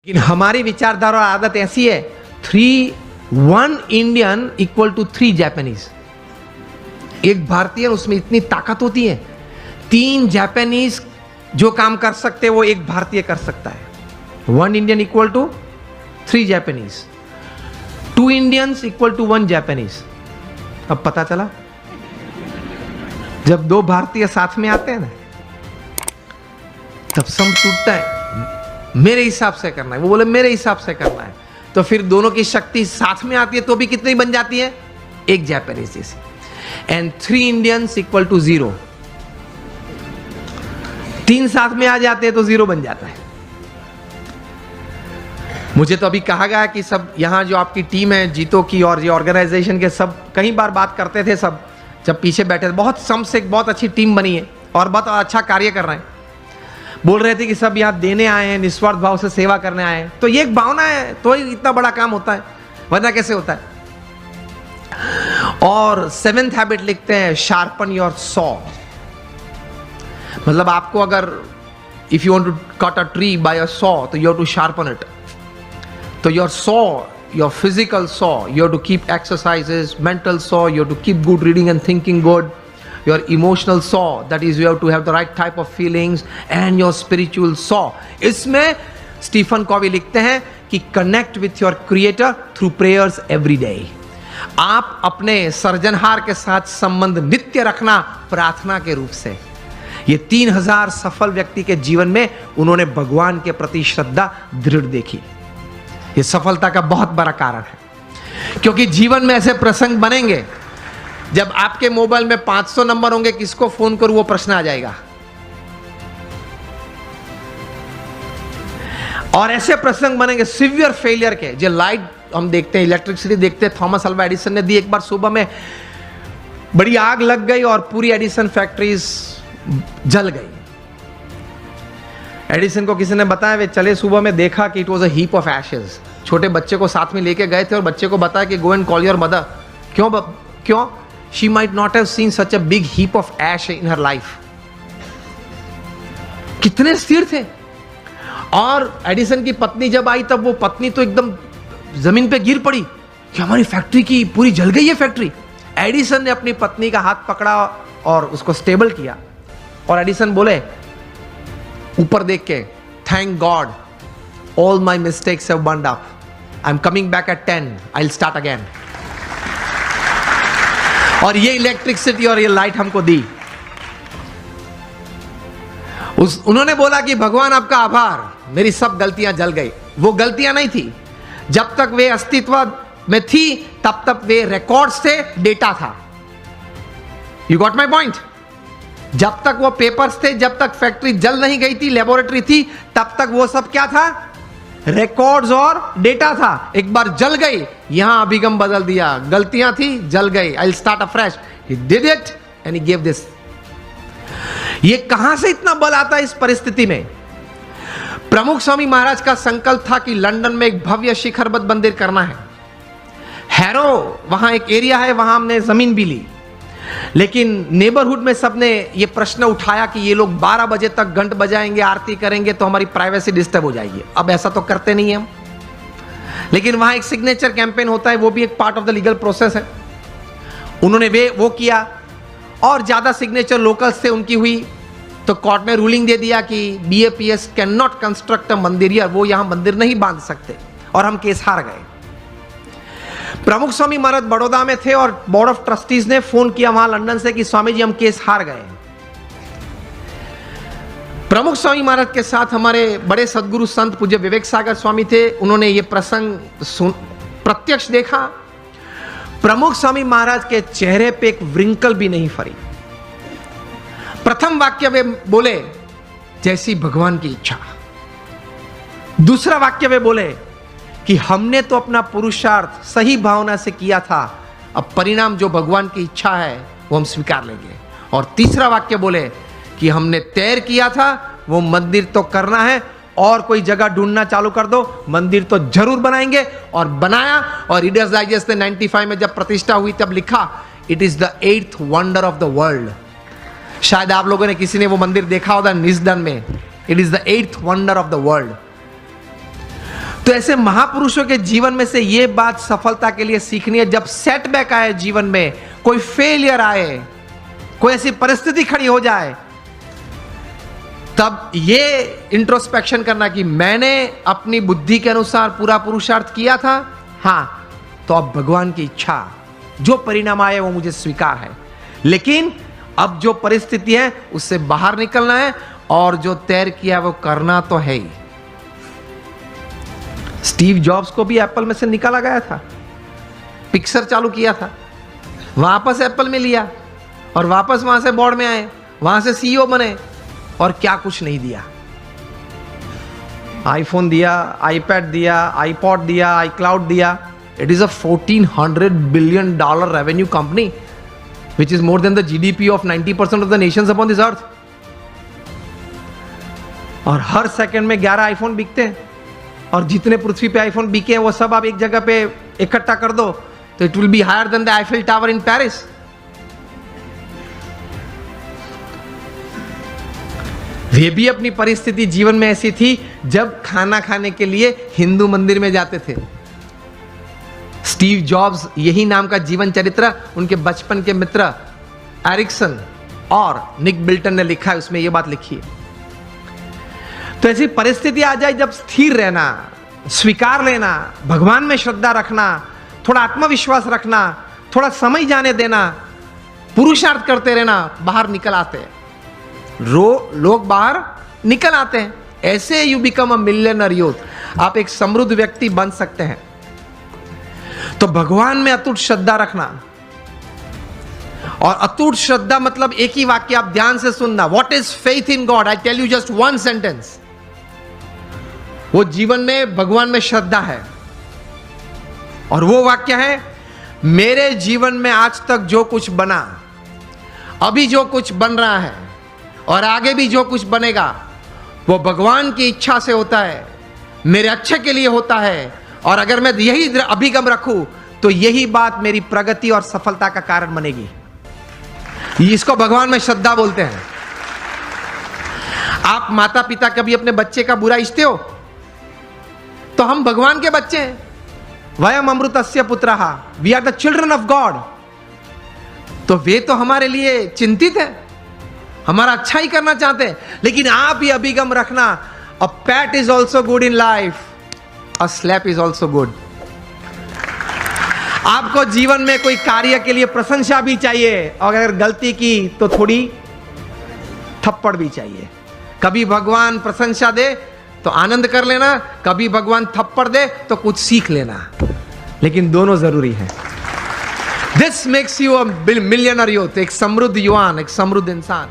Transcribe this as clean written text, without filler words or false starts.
लेकिन हमारी विचारधारा और आदत ऐसी है, 1 इंडियन इक्वल टू 3 जापानीज। एक भारतीय, उसमें इतनी ताकत होती है, 3 जापानीज जो काम कर सकते हैं वो एक भारतीय कर सकता है। 1 Indian equal to 3 Japanese, 2 Indians equal to 1 Japanese. अब पता चला, जब 2 भारतीय साथ में आते हैं ना, तब सम टूटता है। मेरे हिसाब से करना है, वो बोले मेरे हिसाब से करना है, तो फिर दोनों की शक्ति साथ में आती है तो भी कितनी बन जाती है, एक जापानीज जैसी। And 3 Indians equal to 0। 3 साथ में आ जाते हैं तो 0 बन जाता है। मुझे तो अभी कहा गया कि सब यहां जो आपकी टीम है जीतो की और ये ऑर्गेनाइजेशन के, सब कई बार बात करते थे, सब जब पीछे बैठे थे, बहुत सम से बहुत अच्छी टीम बनी है और बहुत अच्छा कार्य कर रहे हैं। बोल रहे थे कि सब यहाँ देने आए हैं, निस्वार्थ भाव से सेवा करने आए हैं। तो ये एक भावना है तो ही इतना बड़ा काम होता है, वरना कैसे होता है। और 7th हैबिट लिखते हैं, शार्पन योर सॉ। मतलब आपको अगर if you want to cut a tree by a saw, तो you have to sharpen it. तो your saw, your physical saw, you have to keep exercises, mental saw, you have to keep good reading and thinking good. Your emotional saw, that is you have to have the right type of feelings, and your spiritual saw. इसमें Stephen Covey लिखते हैं कि connect with your creator through prayers every day. आप अपने सर्जनहार के साथ संबंध नित्य रखना प्रार्थना के रूप से। ये 3000 सफल व्यक्ति के जीवन में उन्होंने भगवान के प्रति श्रद्धा दृढ़ देखी। ये सफलता का बहुत बड़ा कारण है, क्योंकि जीवन में ऐसे प्रसंग बनेंगे जब आपके मोबाइल में 500 नंबर होंगे, किसको फोन करूं वो प्रश्न आ जाएगा। और ऐसे प्रसंग बनेंगे सिवियर फेलियर के, जो लाइट हम देखते हैं, इलेक्ट्रिसिटी देखते हैं, थॉमस अल्वा एडिसन ने दी। एक बार सुबह में बड़ी आग लग गई और पूरी एडिसन फैक्ट्रीज जल गई। एडिसन को किसी ने बताया, वे चले सुबह में देखा कि it was a heap of Ashes. छोटे बच्चे को साथ में लेके गए थे और बच्चे को बताया कि go and call your mother. क्यों? She might not have seen such a big heap of ash in her life. कितने स्थिर थे। और एडिसन की पत्नी जब आई, तब वो पत्नी तो एकदम जमीन पे गिर पड़ी कि हमारी फैक्ट्री की पूरी जल गई है फैक्ट्री। एडिसन ने अपनी पत्नी का हाथ पकड़ा और उसको स्टेबल किया, और एडिसन बोले ऊपर देख के, thank God all my mistakes have burned up, I am coming back at 10, I will start again. और ये इलेक्ट्रिसिटी और ये लाइट हमको दी। उन्होंने बोला कि भगवान आपका आभार, मेरी सब गलतियां जल गई। वो गलतियां नहीं थी, जब तक वे अस्तित्व में थी तब तक वे रिकॉर्ड्स थे, डेटा था। You got my point? जब तक वो पेपर्स थे, जब तक फैक्ट्री जल नहीं गई थी, लेबोरेटरी थी, तब तक वो सब क्या था, रिकॉर्ड्स और डेटा था। एक बार जल गई, यहां अभिगम बदल दिया, गलतियां थी, जल गई, I will start afresh. He did it and he give this. ये कहां से इतना बल आता है इस परिस्थिति में? प्रमुख स्वामी महाराज का संकल्प था कि लंदन में एक भव्य शिखरबद्ध मंदिर करना है। हैरो वहां एक एरिया है, वहां हमने जमीन भी ली, लेकिन नेबरहुड में सबने ये प्रश्न उठाया कि ये लोग 12 बजे तक घंट बजाएंगे, आरती करेंगे, तो हमारी प्राइवेसी डिस्टर्ब हो जाएगी। अब ऐसा तो करते नहीं हम, लेकिन वहां एक सिग्नेचर कैंपेन होता है, वो भी एक part of the legal process है। उन्होंने वो किया, और ज्यादा सिग्नेचर लोकल्स थे उनकी हुई, तो कोर्ट में रूलिंग दे दिया कि BAPS can not construct a मंदिर, या वो यहां मंदिर नहीं बांध सकते, और हम केस हार गए। प्रमुख स्वामी महाराज बड़ौदा में थे और बोर्ड ऑफ ट्रस्टीज ने फोन किया वहां लंदन से कि स्वामी जी हम केस हार गए। प्रमुख स्वामी महाराज के साथ हमारे बड़े सदगुरु संत पूज्य विवेक सागर स्वामी थे। उन्होंने ये प्रसंग प्रत्यक्ष देखा। प्रमुख स्वामी महाराज के चेहरे पे एक व्रिंकल भी नहीं फरी। प्रथम वाक्य वे बोले, जैसी भगवान की इच्छा। दूसरा वाक्य वे बोले कि हमने तो अपना पुरुषार्थ सही भावना से किया था, अब परिणाम जो भगवान की इच्छा है वो हम स्वीकार लेंगे। और तीसरा वाक्य बोले कि हमने तैर किया था, वो मंदिर तो करना है, और कोई जगह ढूंढना चालू कर दो, मंदिर तो जरूर बनाएंगे। और बनाया, और रीडर्स डाइजेस्ट ने 95 में जब प्रतिष्ठा हुई तब लिखा, it is the 8th wonder of the world. शायद आप लोगों ने किसी ने वो मंदिर देखा होगा निजदन में। It is the 8th wonder of the world. तो ऐसे महापुरुषों के जीवन में से ये बात सफलता के लिए सीखनी है। जब सेटबैक आए जीवन में, कोई फेलियर आए, कोई ऐसी परिस्थिति खड़ी हो जाए, तब ये इंट्रोस्पेक्शन करना कि मैंने अपनी बुद्धि के अनुसार पूरा पुरुषार्थ किया था, हां, तो अब भगवान की इच्छा, जो परिणाम आए वो मुझे स्वीकार है, लेकिन अब जो परिस्थिति है उससे बाहर निकलना है और जो तैर किया वो करना तो है ही। स्टीव जॉब्स को भी एप्पल में से निकाला गया था, पिक्सर चालू किया था, वापस एप्पल में लिया और वापस वहां से बोर्ड में आए, वहां से सीईओ बने और क्या कुछ नहीं दिया। आईफोन दिया, आईपैड दिया, आईपॉड दिया, आईक्लाउड दिया। It is a $1400 billion revenue company which is more than the GDP of 90% of the nations upon this earth. और हर सेकंड में 11 आईफोन बिकते हैं, और जितने पृथ्वी पे आईफोन बिके हैं वो सब आप एक जगह पे इकट्ठा कर दो तो it will be higher then the Eiffel tower in Paris. वे भी अपनी परिस्थिति जीवन में ऐसी थी जब खाना खाने के लिए हिंदू मंदिर में जाते थे। स्टीव जॉब्स, यही नाम का जीवन चरित्र उनके बचपन के मित्र एरिक्सन और निक बिल्टन ने लिखा है, उसमें यह बात लिखी है। तो ऐसी परिस्थिति आ जाए जब स्थिर रहना, स्वीकार लेना, भगवान में श्रद्धा रखना, थोड़ा आत्मविश्वास रखना, थोड़ा समय जाने देना, पुरुषार्थ करते रहना, बाहर निकल आते हैं। लोग बाहर निकल आते हैं। ऐसे you become a millionaire youth. आप एक समृद्ध व्यक्ति बन सकते हैं। तो भगवान में अटूट श्रद्धा रखना, और अटूट श्रद्धा मतलब एक ही वाक्य आप ध्यान से सुनना, what is faith in God? I tell you just one sentence. वो जीवन में भगवान में श्रद्धा है, और वो वाक्य है, मेरे जीवन में आज तक जो कुछ बना, अभी जो कुछ बन रहा है और आगे भी जो कुछ बनेगा, वो भगवान की इच्छा से होता है, मेरे अच्छे के लिए होता है, और अगर मैं यही अभिगम रखूं तो यही बात मेरी प्रगति और सफलता का कारण बनेगी। इसको भगवान में श्रद्धा बोलते हैं। आप माता पिता कभी अपने बच्चे का बुरा इच्छते हो? तो हम भगवान के बच्चे हैं। वयम अमृतस्य पुत्रः, we are the children of God. तो वे तो हमारे लिए चिंतित है, हमारा अच्छा ही करना चाहते हैं। लेकिन आप ही अभिगम रखना, a pat is also good in life, a slap is also good. आपको जीवन में कोई कार्य के लिए प्रशंसा भी चाहिए, और अगर गलती की तो थोड़ी थप्पड़ भी चाहिए। कभी भगवान प्रशंसा दे तो आनंद कर लेना, कभी भगवान थप्पड़ दे तो कुछ सीख लेना, लेकिन दोनों जरूरी है। This makes you a millionaire youth, एक समृद्ध युवान, एक समृद्ध इंसान।